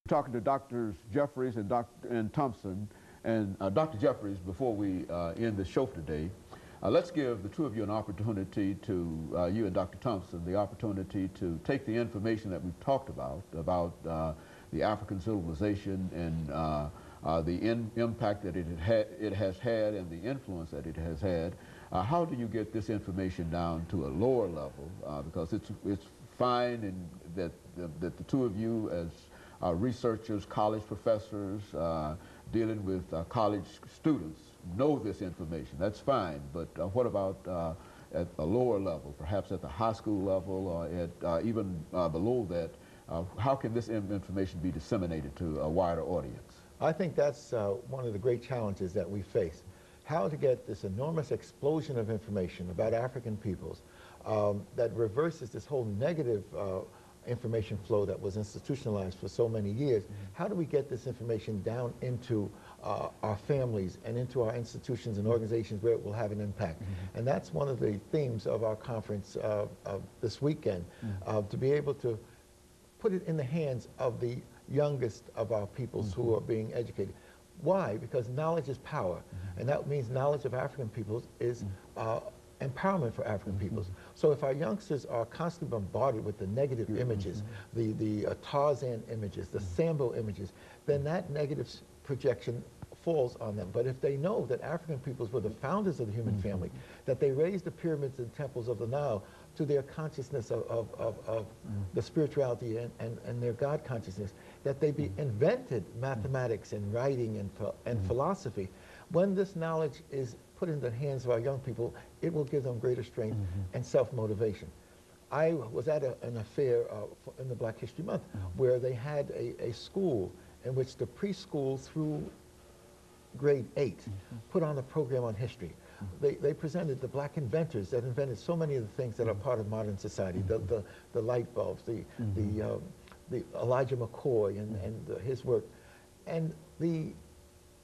Talking to Drs. Jeffries and Thompson, and Dr. Jeffries, before we end the show for today, let's give the two of you an opportunity to, you and Dr. Thompson, the opportunity to take the information that we've talked about the African civilization and the impact that it has had and the influence that it has had. How do you get this information down to a lower level? Because it's fine and that the two of you as researchers, college professors, dealing with college students know this information. That's fine, but what about at a lower level, perhaps at the high school level or at even below that? How can this information be disseminated to a wider audience? I think that's one of the great challenges that we face. How to get this enormous explosion of information about African peoples that reverses this whole negative information flow that was institutionalized for so many years. How do we get this information down into our families and into our institutions and organizations where it will have an impact? And that's one of the themes of our conference this weekend, to be able to put it in the hands of the youngest of our peoples who are being educated. Why? Because knowledge is power, and that means knowledge of African peoples is empowerment for African peoples. So if our youngsters are constantly bombarded with the negative images, the Tarzan images, the Sambo images, then that negative projection falls on them. But if they know that African peoples were the founders of the human family, that they raised the pyramids and temples of the Nile to their consciousness of the spirituality and their God consciousness, that they invented mathematics and writing and philosophy, when this knowledge is put in the hands of our young people, it will give them greater strength and self-motivation. I was at an affair in the Black History Month where they had a school in which the preschool through grade 8 put on a program on history. They presented the black inventors that invented so many of the things that are part of modern society, the light bulbs, the Elijah McCoy and his work. And the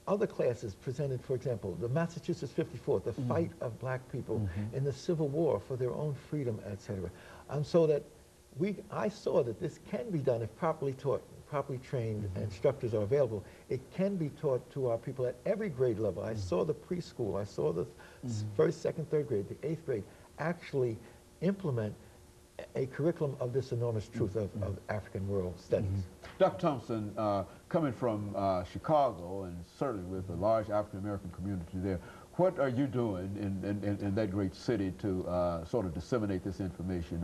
other classes presented, for example, the Massachusetts 54, the fight of black people in the Civil War for their own freedom, etc. So that I saw that this can be done if properly taught, properly trained instructors are available. It can be taught to our people at every grade level. I saw the preschool, I saw the first, second, third grade, the 8th grade actually implement a curriculum of this enormous truth of African world studies. Dr. Thompson, coming from Chicago and certainly with a large African-American community there, what are you doing in that great city to sort of disseminate this information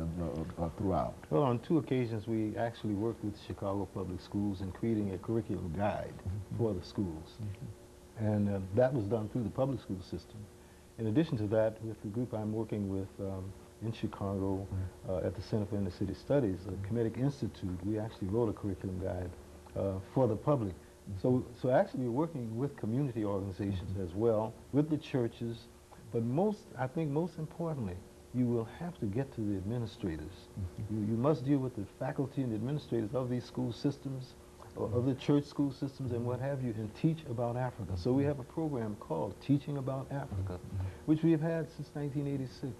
throughout? Well, on 2 occasions we actually worked with Chicago Public Schools in creating a curriculum guide for the schools. And that was done through the public school system. In addition to that, with the group I'm working with in Chicago at the Center for Inner City Studies, the Kemetic Institute, we actually wrote a curriculum guide for the public. So actually we're working with community organizations as well, with the churches, but I think most importantly, you will have to get to the administrators. You must deal with the faculty and the administrators of these school systems, of the church school systems and what have you, and teach about Africa. So we have a program called Teaching About Africa, which we have had since 1986.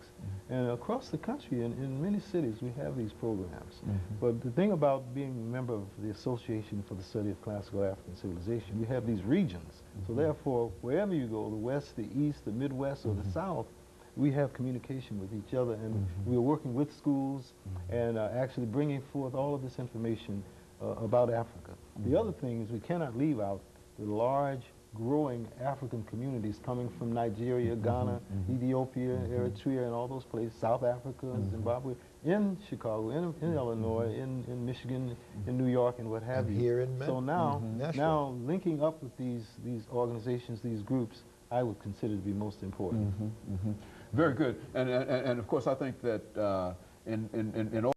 And across the country, in many cities, we have these programs. But the thing about being a member of the Association for the Study of Classical African Civilization, we have these regions. So therefore, wherever you go, the West, the East, the Midwest, or the South, we have communication with each other, and we're working with schools and actually bringing forth all of this information about Africa. The other thing is we cannot leave out the large, growing African communities coming from Nigeria, Ghana, Ethiopia, Eritrea, and all those places, South Africa, Zimbabwe, in Chicago, in Illinois, in Michigan, in New York, and what have you. Here in so now linking up with these organizations, these groups, I would consider to be most important. Very good. And of course, I think that in